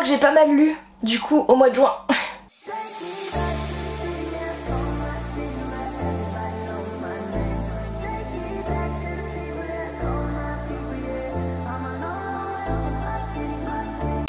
crois que j'ai pas mal lu du coup au mois de juin.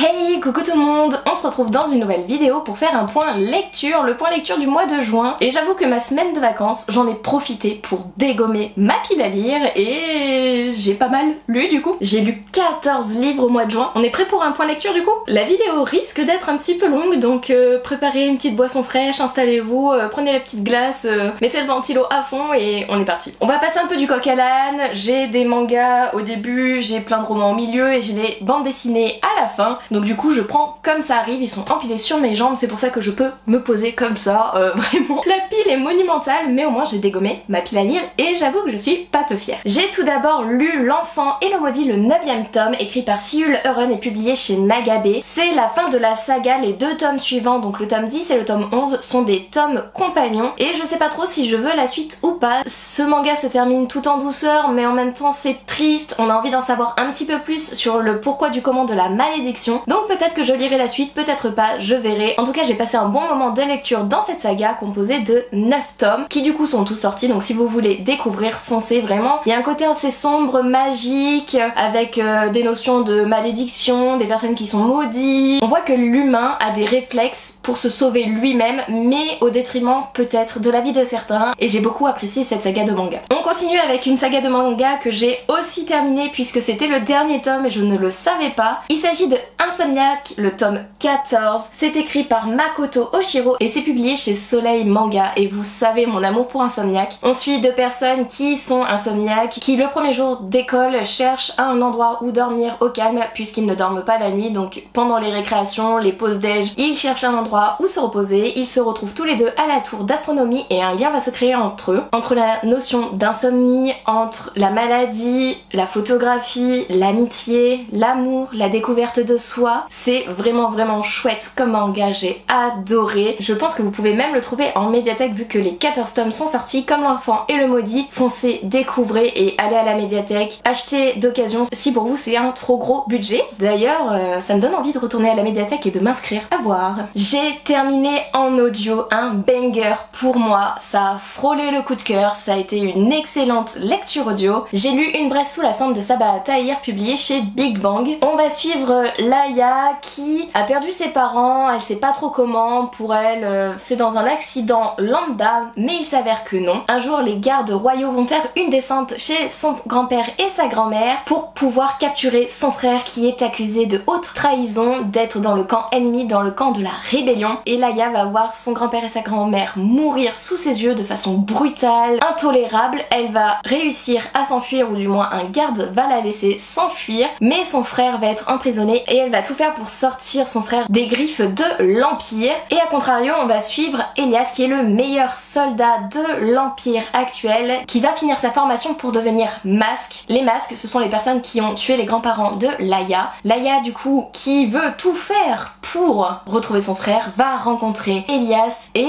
Hey, coucou tout le monde, on se retrouve dans une nouvelle vidéo pour faire un point lecture, le point lecture du mois de juin. Et j'avoue que ma semaine de vacances, j'en ai profité pour dégommer ma pile à lire et j'ai pas mal lu du coup. J'ai lu 14 livres au mois de juin. On est prêt pour un point lecture du coup? La vidéo risque d'être un petit peu longue, donc préparez une petite boisson fraîche, installez-vous, prenez la petite glace, mettez le ventilo à fond et on est parti. On va passer un peu du coq à l'âne, j'ai des mangas au début, j'ai plein de romans au milieu et j'ai les bandes dessinées à la fin. Donc du coup je prends comme ça arrive, ils sont empilés sur mes jambes, c'est pour ça que je peux me poser comme ça, vraiment. La pile est monumentale, mais au moins j'ai dégommé ma pile à lire et j'avoue que je suis pas peu fière. J'ai tout d'abord lu L'Enfant et le Maudit, le 9e tome, écrit par Siul Euren et publié chez Nagabe. C'est la fin de la saga, les 2 tomes suivants, donc le tome 10 et le tome 11 sont des tomes compagnons et je sais pas trop si je veux la suite ou pas. Ce manga se termine tout en douceur mais en même temps c'est triste, on a envie d'en savoir un petit peu plus sur le pourquoi du comment de la malédiction. Donc peut-être que je lirai la suite, peut-être pas, je verrai. En tout cas j'ai passé un bon moment de lecture dans cette saga composée de 9 tomes qui du coup sont tous sortis, donc si vous voulez découvrir, foncez vraiment. Il y a un côté assez sombre, magique, avec des notions de malédiction, des personnes qui sont maudites. On voit que l'humain a des réflexes pour se sauver lui-même, mais au détriment peut-être de la vie de certains, et j'ai beaucoup apprécié cette saga de manga. On continue avec une saga de manga que j'ai aussi terminée puisque c'était le dernier tome et je ne le savais pas. Il s'agit de Insomniac, le tome 14. C'est écrit par Makoto Oshiro et c'est publié chez Soleil Manga, et vous savez mon amour pour Insomniac. On suit 2 personnes qui sont insomniaques, qui le premier jour d'école cherchent un endroit où dormir au calme puisqu'ils ne dorment pas la nuit, donc pendant les récréations, les pauses déj, ils cherchent un endroit où se reposer. Ils se retrouvent tous les 2 à la tour d'astronomie et un lien va se créer entre eux, entre la notion d'insomnie, entre la maladie, la photographie, l'amitié, l'amour, la découverte de soi. C'est vraiment chouette comme manga, j'ai adoré. Je pense que vous pouvez même le trouver en médiathèque vu que les 14 tomes sont sortis. Comme L'Enfant et le Maudit, foncez, découvrez et allez à la médiathèque, achetez d'occasion si pour vous c'est un trop gros budget. D'ailleurs ça me donne envie de retourner à la médiathèque et de m'inscrire, à voir. J'ai terminé en audio, un banger pour moi, ça a frôlé le coup de cœur, ça a été une excellente lecture audio. J'ai lu Une braise sous la cendre de Sabaa Tahir, publié chez Big Bang. On va suivre Laïa qui a perdu ses parents, elle sait pas trop comment, pour elle c'est dans un accident lambda, mais il s'avère que non. Un jour les gardes royaux vont faire une descente chez son grand-père et sa grand-mère pour pouvoir capturer son frère qui est accusé de haute trahison, d'être dans le camp ennemi, dans le camp de la rébellion. Et Laïa va voir son grand-père et sa grand-mère mourir sous ses yeux de façon brutale, intolérable. Elle va réussir à s'enfuir, ou du moins un garde va la laisser s'enfuir, mais son frère va être emprisonné et elle va tout faire pour sortir son frère des griffes de l'Empire. Et à contrario on va suivre Elias qui est le meilleur soldat de l'Empire actuel, qui va finir sa formation pour devenir masque. Les masques ce sont les personnes qui ont tué les grands-parents de Laïa. Laïa du coup qui veut tout faire pour retrouver son frère va rencontrer Elias et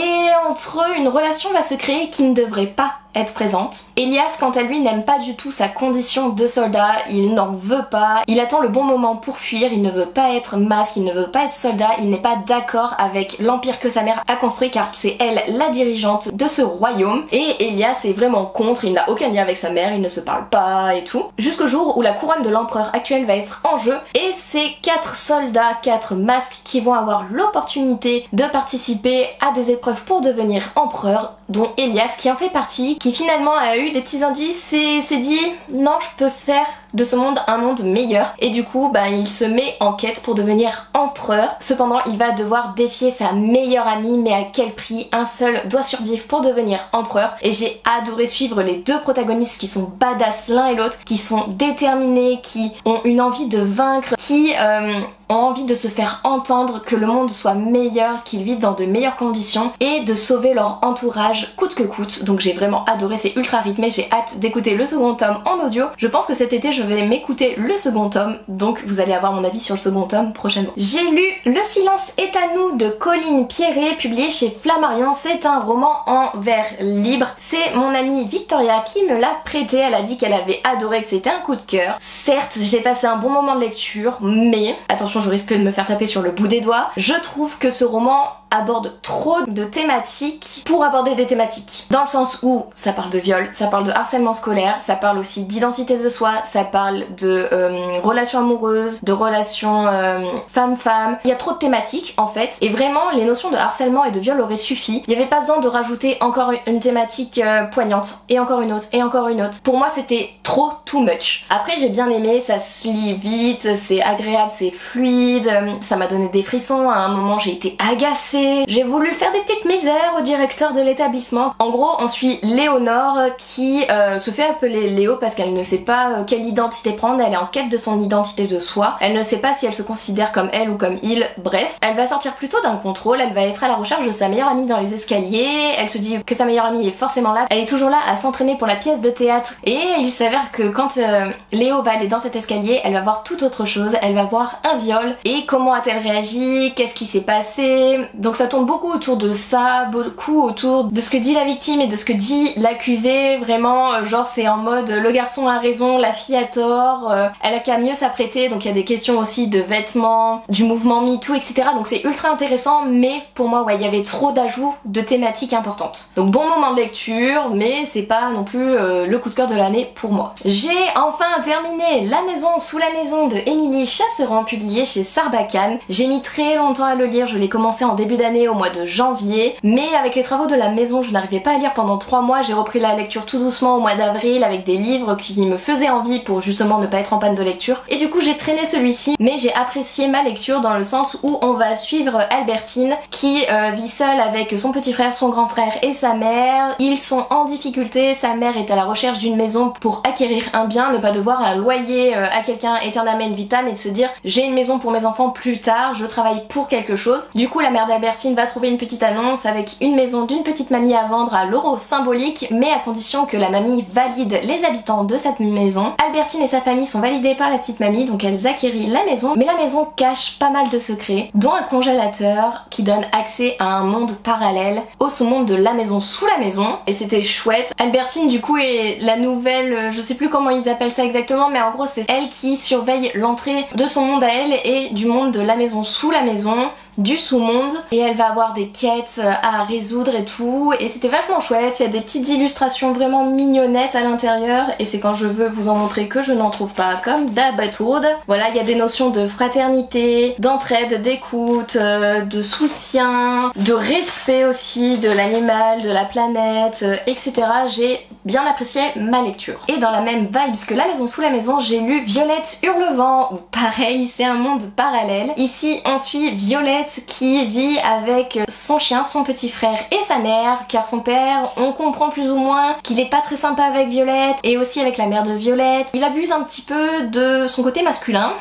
entre eux une relation va se créer qui ne devrait pas être présente. Elias quant à lui n'aime pas du tout sa condition de soldat, il n'en veut pas, il attend le bon moment pour fuir, il ne veut pas être masque, il ne veut pas être soldat, il n'est pas d'accord avec l'empire que sa mère a construit car c'est elle la dirigeante de ce royaume, et Elias est vraiment contre, il n'a aucun lien avec sa mère, il ne se parle pas et tout, jusqu'au jour où la couronne de l'empereur actuel va être en jeu et c'est 4 soldats, 4 masques qui vont avoir l'opportunité de participer à des épreuves pour devenir empereur, dont Elias qui en fait partie, qui finalement a eu des petits indices et s'est dit non, je peux faire de ce monde un monde meilleur, et du coup il se met en quête pour devenir empereur. Cependant il va devoir défier sa meilleure amie, mais à quel prix? Un seul doit survivre pour devenir empereur, et j'ai adoré suivre les 2 protagonistes qui sont badass l'un et l'autre, qui sont déterminés, qui ont une envie de vaincre, qui ont envie de se faire entendre, que le monde soit meilleur, qu'ils vivent dans de meilleures conditions et de sauver leur entourage coûte que coûte. Donc j'ai vraiment adoré, c'est ultra rythmé, j'ai hâte d'écouter le second tome en audio. Je pense que cet été je je vais m'écouter le second tome, donc vous allez avoir mon avis sur le second tome prochainement. J'ai lu Le silence est à nous de Colline Pierret, publié chez Flammarion. C'est un roman en vers libre. C'est mon amie Victoria qui me l'a prêté. Elle a dit qu'elle avait adoré, que c'était un coup de cœur. Certes, j'ai passé un bon moment de lecture, mais attention, je risque de me faire taper sur le bout des doigts. Je trouve que ce roman aborde trop de thématiques pour aborder des thématiques. Dans le sens où ça parle de viol, ça parle de harcèlement scolaire, ça parle aussi d'identité de soi, ça parle de relations amoureuses, de relations femme-femme. Il y a trop de thématiques en fait, et vraiment les notions de harcèlement et de viol auraient suffi. Il n'y avait pas besoin de rajouter encore une thématique poignante, et encore une autre, et encore une autre. Pour moi c'était trop too much. Après j'ai bien aimé, ça se lit vite, c'est agréable, c'est fluide, ça m'a donné des frissons, à un moment j'ai été agacée. J'ai voulu faire des petites misères au directeur de l'établissement. En gros, on suit Léonore qui se fait appeler Léo parce qu'elle ne sait pas quelle identité prendre, elle est en quête de son identité de soi. Elle ne sait pas si elle se considère comme elle ou comme il, bref. Elle va sortir plutôt d'un contrôle, elle va être à la recherche de sa meilleure amie dans les escaliers, elle se dit que sa meilleure amie est forcément là, elle est toujours là à s'entraîner pour la pièce de théâtre. Et il s'avère que quand Léo va aller dans cet escalier, elle va voir tout autre chose, elle va voir un viol. Et comment a-t-elle réagi? Qu'est-ce qui s'est passé? Donc ça tourne beaucoup autour de ça, beaucoup autour de ce que dit la victime et de ce que dit l'accusé. Vraiment, genre c'est en mode le garçon a raison, la fille a tort, elle a qu'à mieux s'apprêter. Donc il y a des questions aussi de vêtements, du mouvement MeToo, etc. Donc c'est ultra intéressant, mais pour moi ouais, il y avait trop d'ajouts de thématiques importantes. Donc bon moment de lecture, mais c'est pas non plus le coup de cœur de l'année pour moi. J'ai enfin terminé La maison sous la maison de Émilie Chasseran, publié chez Sarbacane. J'ai mis très longtemps à le lire, je l'ai commencé en début d'année au mois de janvier, mais avec les travaux de la maison je n'arrivais pas à lire pendant 3 mois. J'ai repris la lecture tout doucement au mois d'avril avec des livres qui me faisaient envie pour justement ne pas être en panne de lecture, et du coup j'ai traîné celui-ci, mais j'ai apprécié ma lecture dans le sens où on va suivre Albertine qui vit seule avec son petit frère, son grand frère et sa mère. Ils sont en difficulté, sa mère est à la recherche d'une maison pour acquérir un bien, ne pas devoir un loyer à quelqu'un aeternam vitam et de se dire j'ai une maison pour mes enfants plus tard, je travaille pour quelque chose. Du coup la mère d'Albertine va trouver une petite annonce avec une maison d'une petite mamie à vendre à l'euro symbolique, mais à condition que la mamie valide les habitants de cette maison. Albertine et sa famille sont validées par la petite mamie, donc elles acquérirent la maison, mais la maison cache pas mal de secrets, dont un congélateur qui donne accès à un monde parallèle, au sous-monde de La maison sous la maison, et c'était chouette. Albertine du coup est la nouvelle, je sais plus comment ils appellent ça exactement, mais en gros c'est elle qui surveille l'entrée de son monde à elle et du monde de La maison sous la maison, du sous-monde, et elle va avoir des quêtes à résoudre et tout, et c'était vachement chouette. Il y a des petites illustrations vraiment mignonnettes à l'intérieur, et c'est quand je veux vous en montrer que je n'en trouve pas, comme d'habitude. Voilà, il y a des notions de fraternité, d'entraide, d'écoute, de soutien, de respect aussi de l'animal, de la planète, etc. J'ai bien apprécié ma lecture. Et dans la même vibe que La maison sous la maison, j'ai lu Violette Hurlevent, où pareil, c'est un monde parallèle. Ici on suit Violette qui vit avec son chien, son petit frère et sa mère, car son père, on comprend plus ou moins qu'il est pas très sympa avec Violette, et aussi avec la mère de Violette. Il abuse un petit peu de son côté masculin,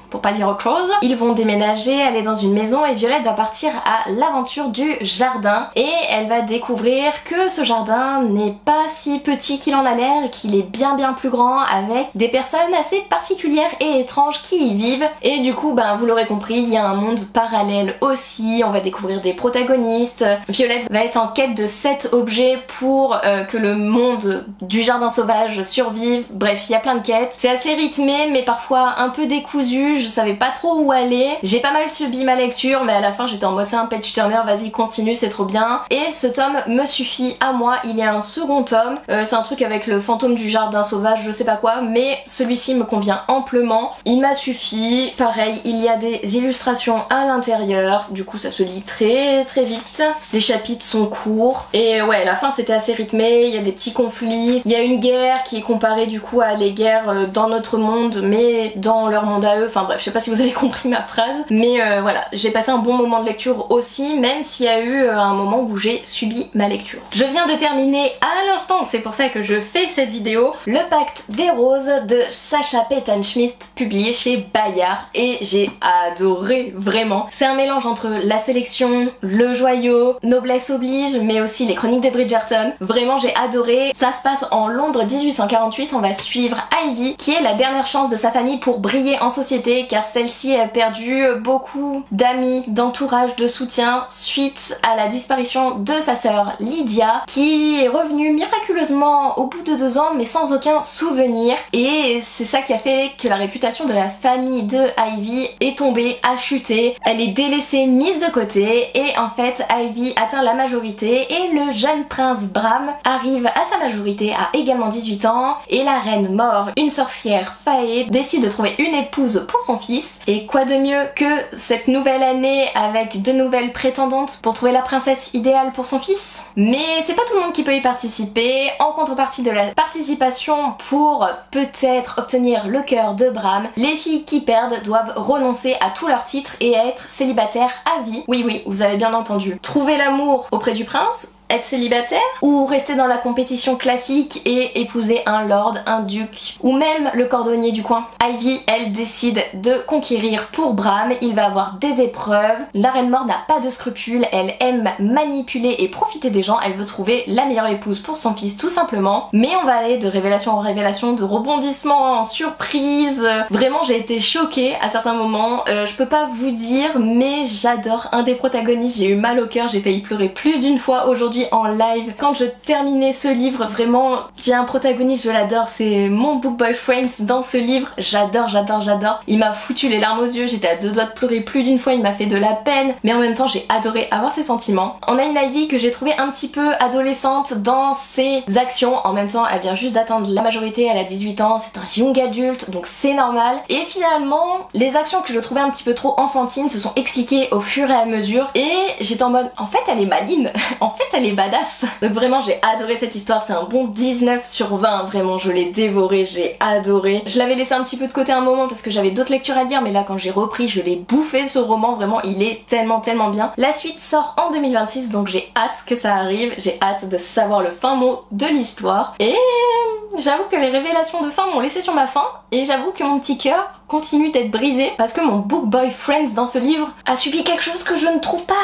pour pas dire autre chose. Ils vont déménager, aller dans une maison, et Violette va partir à l'aventure du jardin, et elle va découvrir que ce jardin n'est pas si petit qu'il en a l'air, qu'il est bien plus grand, avec des personnes assez particulières et étranges qui y vivent. Et du coup, ben vous l'aurez compris, il y a un monde parallèle aussi, on va découvrir des protagonistes. Violette va être en quête de 7 objets pour que le monde du jardin sauvage survive. Bref, il y a plein de quêtes. C'est assez rythmé, mais parfois un peu décousu, je savais pas trop où aller. J'ai pas mal subi ma lecture, mais à la fin j'étais en mode c'est un page turner, vas-y continue, c'est trop bien. Et ce tome me suffit à moi. Il y a un second tome, c'est un truc avec le fantôme du jardin sauvage, je sais pas quoi, mais celui-ci me convient amplement. Il m'a suffi. Pareil, il y a des illustrations à l'intérieur, du coup ça se lit très vite. Les chapitres sont courts, et ouais, la fin c'était assez rythmé, il y a des petits conflits, il y a une guerre qui est comparée du coup à les guerres dans notre monde, mais dans leur monde à eux, enfin bref. bref, je sais pas si vous avez compris ma phrase, mais voilà, j'ai passé un bon moment de lecture aussi, même s'il y a eu un moment où j'ai subi ma lecture. Je viens de terminer à l'instant, c'est pour ça que je fais cette vidéo, Le Pacte des Roses de Sacha Peyton Schmidt, publié chez Bayard, et j'ai adoré, vraiment. C'est un mélange entre la sélection, le joyau, noblesse oblige, mais aussi les chroniques de Bridgerton. Vraiment, j'ai adoré. Ça se passe en Londres 1848, on va suivre Ivy, qui est la dernière chance de sa famille pour briller en société, car celle-ci a perdu beaucoup d'amis, d'entourage, de soutien suite à la disparition de sa sœur Lydia, qui est revenue miraculeusement au bout de 2 ans, mais sans aucun souvenir. Et c'est ça qui a fait que la réputation de la famille de Ivy est tombée, a chuté. Elle est délaissée, mise de côté, et en fait Ivy atteint la majorité et le jeune prince Bram arrive à sa majorité à également 18 ans, et la reine Maure, une sorcière faée, décide de trouver une épouse pour son fils. Et quoi de mieux que cette nouvelle année avec de nouvelles prétendantes pour trouver la princesse idéale pour son fils? Mais c'est pas tout le monde qui peut y participer. En contrepartie de la participation pour peut-être obtenir le cœur de Bram, les filles qui perdent doivent renoncer à tous leurs titres et être célibataires à vie. Oui oui, vous avez bien entendu. Trouver l'amour auprès du prince, être célibataire, ou rester dans la compétition classique et épouser un lord, un duc, ou même le cordonnier du coin. Ivy, elle décide de conquérir pour Bram, il va avoir des épreuves, la reine Maure n'a pas de scrupules, elle aime manipuler et profiter des gens, elle veut trouver la meilleure épouse pour son fils tout simplement, mais on va aller de révélation en révélation, de rebondissement en surprise. Vraiment j'ai été choquée à certains moments, je peux pas vous dire, mais j'adore un des protagonistes, j'ai eu mal au cœur, j'ai failli pleurer plus d'une fois aujourd'hui en live quand je terminais ce livre. Vraiment, j'ai un protagoniste, je l'adore, c'est mon book boyfriend dans ce livre, j'adore, j'adore, j'adore. Il m'a foutu les larmes aux yeux, j'étais à 2 doigts de pleurer plus d'une fois, il m'a fait de la peine, mais en même temps j'ai adoré avoir ses sentiments. On a une Ivy que j'ai trouvée un petit peu adolescente dans ses actions, en même temps elle vient juste d'atteindre la majorité, elle a 18 ans, c'est un young adulte, donc c'est normal. Et finalement, les actions que je trouvais un petit peu trop enfantines se sont expliquées au fur et à mesure, et j'étais en mode, en fait elle est maligne, en fait elle est badass. Donc vraiment j'ai adoré cette histoire, c'est un bon 19 sur 20, vraiment je l'ai dévoré, j'ai adoré. Je l'avais laissé un petit peu de côté un moment parce que j'avais d'autres lectures à lire, mais là quand j'ai repris je l'ai bouffé ce roman, vraiment il est tellement bien. La suite sort en 2026 donc j'ai hâte que ça arrive, j'ai hâte de savoir le fin mot de l'histoire, et j'avoue que les révélations de fin m'ont laissé sur ma faim, et j'avoue que mon petit cœur continue d'être brisé parce que mon book boyfriend dans ce livre a subi quelque chose que je ne trouve pas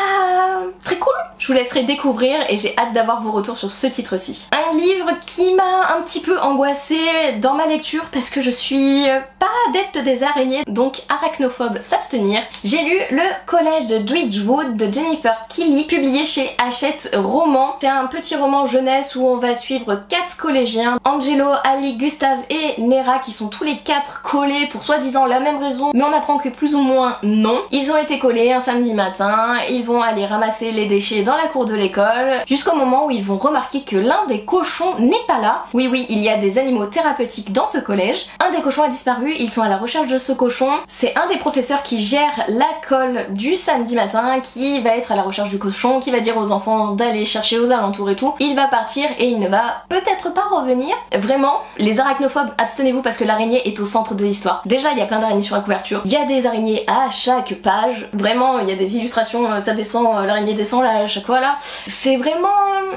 très cool. Je vous laisserai découvrir et j'ai hâte d'avoir vos retours sur ce titre-ci. Un livre qui m'a un petit peu angoissée dans ma lecture parce que je suis pas adepte des araignées, donc arachnophobe, s'abstenir. J'ai lu Le Collège de Dridgewood de Jennifer Keeley, publié chez Hachette Roman. C'est un petit roman jeunesse où on va suivre 4 collégiens, Angelo, Ali, Gustave et Nera, qui sont tous les 4 collés pour soi-disant la même raison, mais on apprend que plus ou moins non. Ils ont été collés un samedi matin, ils vont aller ramasser les déchets dans la cour de l'école, jusqu'au moment où ils vont remarquer que l'un des cochons n'est pas là. Oui oui, il y a des animaux thérapeutiques dans ce collège. Un des cochons a disparu, ils sont à la recherche de ce cochon. C'est un des professeurs qui gère la colle du samedi matin qui va être à la recherche du cochon, qui va dire aux enfants d'aller chercher aux alentours et tout. Il va partir et il ne va peut-être pas revenir. Vraiment, les arachnophobes, abstenez-vous parce que l'araignée est au centre de l'histoire. Déjà, il y a plein d'araignées sur la couverture, il y a des araignées à chaque page, vraiment il y a des illustrations, ça descend, l'araignée descend là à chaque fois là. C'est vraiment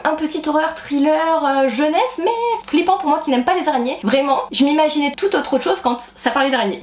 un petit horreur thriller jeunesse, mais flippant pour moi qui n'aime pas les araignées. Vraiment, je m'imaginais tout autre chose quand ça parlait d'araignées.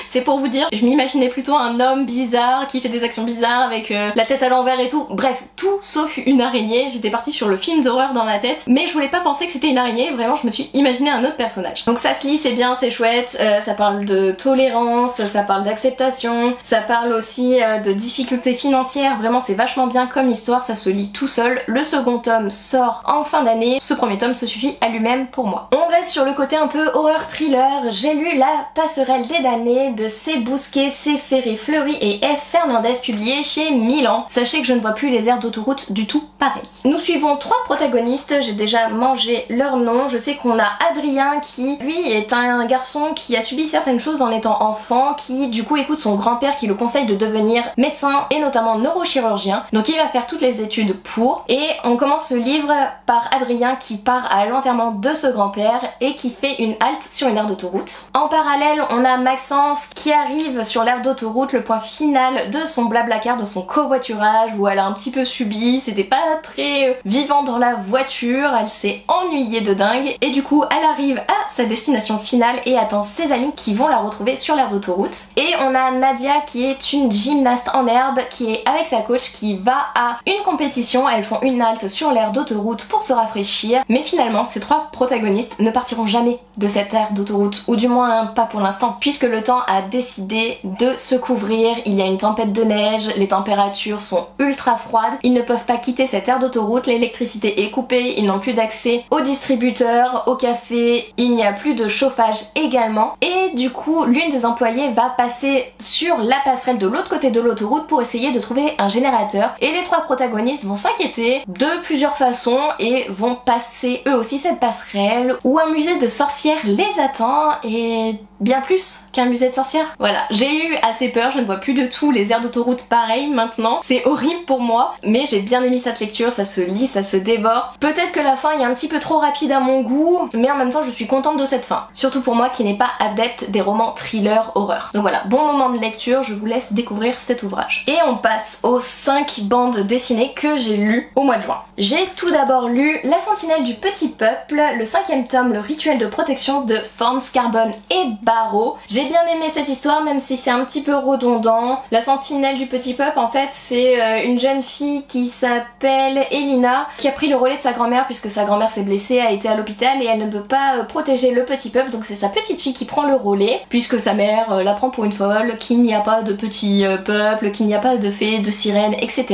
C'est pour vous dire, je m'imaginais plutôt un homme bizarre qui fait des actions bizarres avec la tête à l'envers et tout. Bref, tout sauf une araignée. J'étais partie sur le film d'horreur dans ma tête, mais je voulais pas penser que c'était une araignée, vraiment je me suis imaginé un autre personnage. Donc ça se lit, c'est bien, c'est chouette, ça parle de tolérance, ça parle d'acceptation, ça parle aussi de difficultés financières, vraiment c'est vachement bien comme histoire, ça se lit tout seul. Le second tome sort en fin d'année, ce premier tome se suffit à lui-même pour moi. On reste sur le côté un peu horreur thriller, j'ai lu La Passerelle des damnés de C. Bousquet, C. Ferré-Fleury et F. Fernandez, publié chez Milan. Sachez que je ne vois plus les aires d'autoroute du tout pareil. Nous suivons 3 protagonistes, j'ai déjà mangé leur nom. Je sais qu'on a Adrien qui lui est un garçon qui a subi certaines choses en étant enfant, qui du coup écoute son grand-père qui le conseille de devenir médecin et notamment neurochirurgien. Donc il va faire toutes les études pour, et on commence ce livre par Adrien qui part à l'enterrement de ce grand-père et qui fait une halte sur une aire d'autoroute. En parallèle parallèle, on a Maxence qui arrive sur l'aire d'autoroute, le point final de son blablacar, de son covoiturage où elle a un petit peu subi, c'était pas très vivant dans la voiture, elle s'est ennuyée de dingue et du coup elle arrive à sa destination finale et attend ses amis qui vont la retrouver sur l'aire d'autoroute. Et on a Nadia qui est une gymnaste en herbe qui est avec sa coach qui va à une compétition, elles font une halte sur l'aire d'autoroute pour se rafraîchir, mais finalement ces trois protagonistes ne partiront jamais de cette aire d'autoroute, ou du moins pas pour l'instant, puisque le temps a décidé de se couvrir, il y a une tempête de neige, les températures sont ultra froides, ils ne peuvent pas quitter cette aire d'autoroute, l'électricité est coupée, ils n'ont plus d'accès aux distributeurs, au café, il n'y a plus de chauffage également, et du coup l'une des employées va passer sur la passerelle de l'autre côté de l'autoroute pour essayer de trouver un générateur, et les trois protagonistes vont s'inquiéter de plusieurs façons et vont passer eux aussi cette passerelle où un musée de sorcières les attend, et bien plus qu'un musée de sorcières. Voilà, j'ai eu assez peur, je ne vois plus de tout les aires d'autoroute pareil maintenant, c'est horrible pour moi, mais j'ai bien aimé cette lecture, ça se lit, ça se dévore. Peut-être que la fin est un petit peu trop rapide à mon goût, mais en même temps je suis contente de cette fin, surtout pour moi qui n'ai pas adepte des romans thriller horreur. Donc voilà, bon moment de lecture, je vous laisse découvrir cet ouvrage. Et on passe aux 5 bandes dessinées que j'ai lues au mois de juin. J'ai tout d'abord lu La Sentinelle du Petit Peuple, le 5e tome, le rituel de protection de Forns, Carbone et Barreau. J'ai bien aimé cette histoire même si c'est un petit peu redondant. La Sentinelle du Petit Peuple en fait c'est une jeune fille qui s'appelle Elina qui a pris le relais de sa grand-mère puisque sa grand-mère s'est blessée, a été à l'hôpital et elle ne peut pas protéger le petit peuple, donc c'est sa petite fille qui prend le relais puisque sa mère la prend pour une folle, qu'il n'y a pas de petit peuple, qu'il n'y a pas de fées, de sirènes, etc.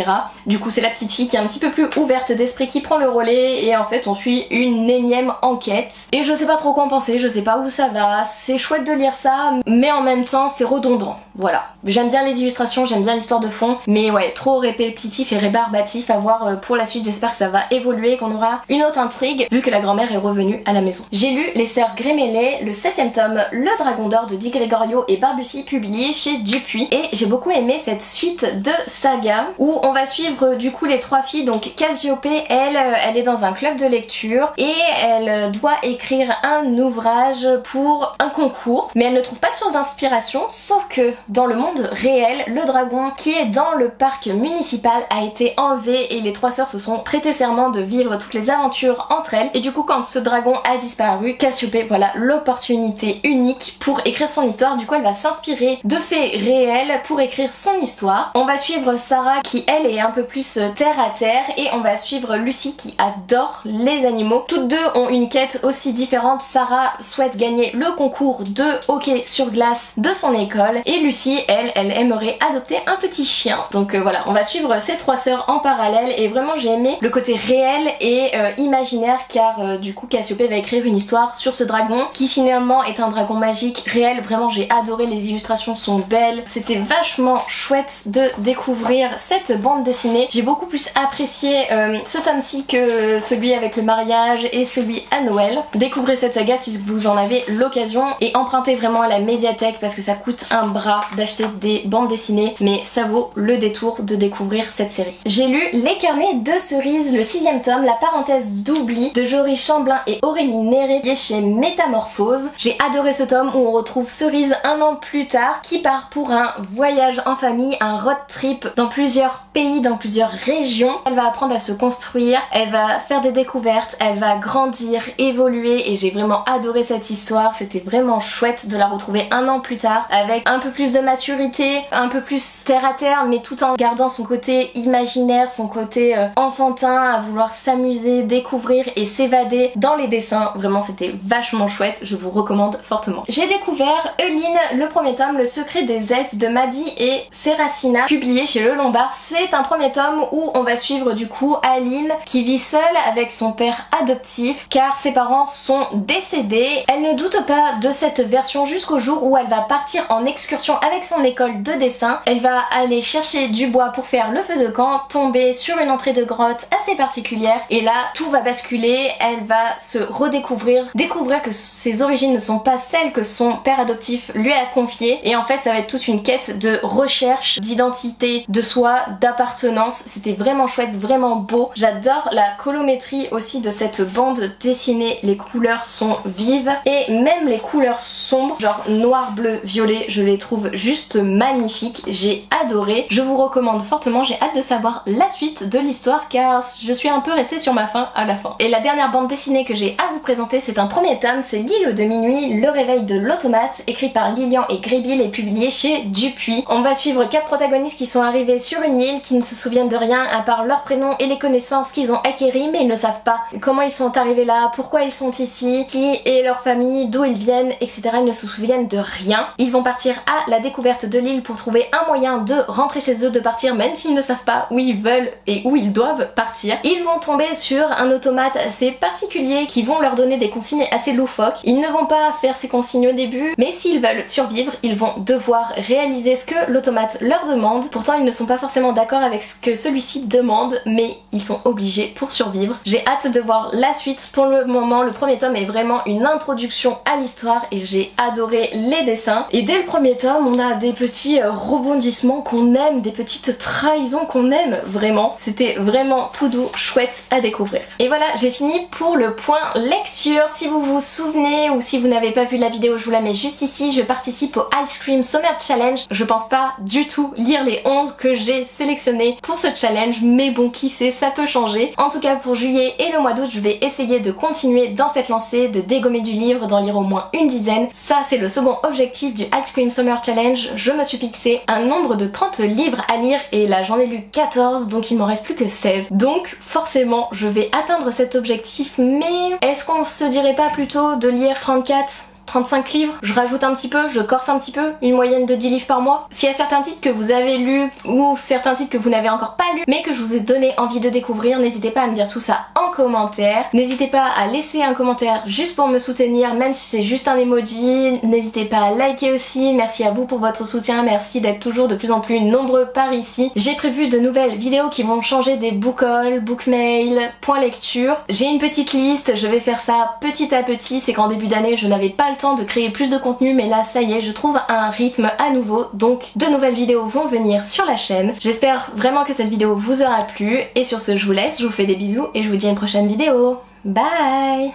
Du coup c'est la petite fille qui est un petit peu plus ouverte d'esprit qui prend le relais et en fait on suit une énième enquête et je sais pas trop quoi en penser, je sais pas où ça va, c'est chouette de lire ça mais en même temps c'est redondant, voilà. J'aime bien les illustrations, j'aime bien l'histoire de fond, mais ouais, trop répétitif et rébarbatif à voir pour la suite. J'espère que ça va évoluer, qu'on aura une autre intrigue vu que la grand-mère est revenue à la maison. J'ai lu Les Sœurs Grémélé, le 7e tome, Le Dragon d'Or de Di Gregorio et Barbussy, publié chez Dupuis, et j'ai beaucoup aimé cette suite de saga où on va suivre du coup les trois filles. Donc Cassiopée, elle est dans un club de lecture et elle doit écrire un ouvrage pour un concours, mais elle ne trouve pas de source d'inspiration, sauf que dans le monde réel, le dragon qui est dans le parc municipal a été enlevé et les trois sœurs se sont prêtées serment de vivre toutes les aventures entre elles, et du coup quand ce dragon a disparu, Cassiopée, voilà l'opportunité unique pour écrire son histoire. Du coup elle va s'inspirer de faits réels pour écrire son histoire. On va suivre Sarah qui elle est un peu plus terre à terre, et on va suivre Lucie qui adore les animaux. Toutes deux ont une quête aussi différente. Sarah souhaite gagner le concours de hockey sur glace de son école et Lucie elle aimerait adopter un petit chien. Donc voilà, on va suivre ces trois sœurs en parallèle et vraiment j'ai aimé le côté réel et imaginaire car du coup Cassiopée va écrire une histoire sur ce dragon qui finalement est un dragon magique réel. Vraiment j'ai adoré, les illustrations sont belles, c'était vachement chouette de découvrir cette bande dessinée. J'ai beaucoup plus apprécié ce tome-ci que celui avec le mariage et celui à Noël. Découvrez cette saga si vous en avez l'occasion et empruntez vraiment à la médiathèque parce que ça coûte un bras d'acheter des bandes dessinées, mais ça vaut le détour de découvrir cette série. J'ai lu Les Carnets de Cerise, le 6e tome, La parenthèse d'oubli de Jory Chamblin et Aurélie Néré chez Métamorphose. J'ai adoré ce tome où on retrouve Cerise un an plus tard qui part pour un voyage en famille, un road trip dans plusieurs pays, dans plusieurs régions. Elle va apprendre à se construire, elle va faire des découvertes, elle va grandir, évoluer et j'ai vraiment adoré cette histoire. C'était vraiment chouette de la retrouver un an plus tard avec un peu plus de maturité, un peu plus terre à terre mais tout en gardant son côté imaginaire, son côté enfantin à vouloir s'amuser, découvrir et s'évader dans les dessins. Vraiment c'était vachement chouette, je vous recommande fortement. J'ai découvert Euline, le premier tome, Le secret des elfes de Maddy et Seracina, publié chez Le Lombard. C'est un premier tome où on va suivre du coup Aline qui vit seule avec son père adoptif car ses parents sont décédés. Elle ne doute pas de cette version jusqu'au jour où elle va partir en excursion avec son école de dessin. Elle va aller chercher du bois pour faire le feu de camp, tomber sur une entrée de grotte assez particulière et là tout va basculer. Elle va se redécouvrir, découvrir que ses origines ne sont pas celles que son père adoptif lui a confiées et en fait ça va être toute une quête de recherche d'identité, de soi, d'appartenance. C'était vraiment chouette, vraiment beau. J'adore la colométrie aussi de cette bande dessinée, les couleurs sont vives et même les couleurs couleurs sombres, genre noir, bleu, violet. Je les trouve juste magnifiques, j'ai adoré. Je vous recommande fortement, j'ai hâte de savoir la suite de l'histoire car je suis un peu restée sur ma faim à la fin. Et la dernière bande dessinée que j'ai à vous présenter, c'est un premier tome, c'est L'île de minuit, le réveil de l'automate, écrit par Lilian et Greybill et publié chez Dupuis. On va suivre 4 protagonistes qui sont arrivés sur une île, qui ne se souviennent de rien à part leur prénom et les connaissances qu'ils ont acquéries, mais ils ne savent pas comment ils sont arrivés là, pourquoi ils sont ici, qui est leur famille, d'où ils viennent, etc. Ils ne se souviennent de rien. Ils vont partir à la découverte de l'île pour trouver un moyen de rentrer chez eux, de partir même s'ils ne savent pas où ils veulent et où ils doivent partir. Ils vont tomber sur un automate assez particulier qui vont leur donner des consignes assez loufoques. Ils ne vont pas faire ces consignes au début, mais s'ils veulent survivre, ils vont devoir réaliser ce que l'automate leur demande. Pourtant ils ne sont pas forcément d'accord avec ce que celui-ci demande, mais ils sont obligés pour survivre. J'ai hâte de voir la suite. Pour le moment, le premier tome est vraiment une introduction à l'histoire et j'ai adoré les dessins. Et dès le premier tome, on a des petits rebondissements qu'on aime, des petites trahisons qu'on aime vraiment. C'était vraiment tout doux, chouette à découvrir. Et voilà, j'ai fini pour le point lecture. Si vous vous souvenez ou si vous n'avez pas vu la vidéo, je vous la mets juste ici. Je participe au Ice Cream Summer Challenge. Je pense pas du tout lire les 11 que j'ai sélectionnés pour ce challenge, mais bon, qui sait, ça peut changer. En tout cas, pour juillet et le mois d'août, je vais essayer de continuer dans cette lancée, de dégommer du livre, d'en lire au moins une dizaine. Ça, c'est le second objectif du Ice Cream Summer Challenge. Je me suis fixé un nombre de 30 livres à lire et là, j'en ai lu 14, donc il m'en reste plus que 16. Donc, forcément, je vais atteindre cet objectif, mais est-ce qu'on se dirait pas plutôt de lire 35 livres, je rajoute un petit peu, je corse un petit peu, une moyenne de 10 livres par mois. S'il y a certains titres que vous avez lus ou certains titres que vous n'avez encore pas lus mais que je vous ai donné envie de découvrir, n'hésitez pas à me dire tout ça en commentaire. N'hésitez pas à laisser un commentaire juste pour me soutenir, même si c'est juste un emoji. N'hésitez pas à liker aussi, merci à vous pour votre soutien, merci d'être toujours de plus en plus nombreux par ici. J'ai prévu de nouvelles vidéos qui vont changer des book haul, book mail, point lecture. J'ai une petite liste, je vais faire ça petit à petit, c'est qu'en début d'année je n'avais pas le temps de créer plus de contenu, mais là ça y est, je trouve un rythme à nouveau, donc de nouvelles vidéos vont venir sur la chaîne. J'espère vraiment que cette vidéo vous aura plu et sur ce je vous laisse, je vous fais des bisous et je vous dis à une prochaine vidéo. Bye.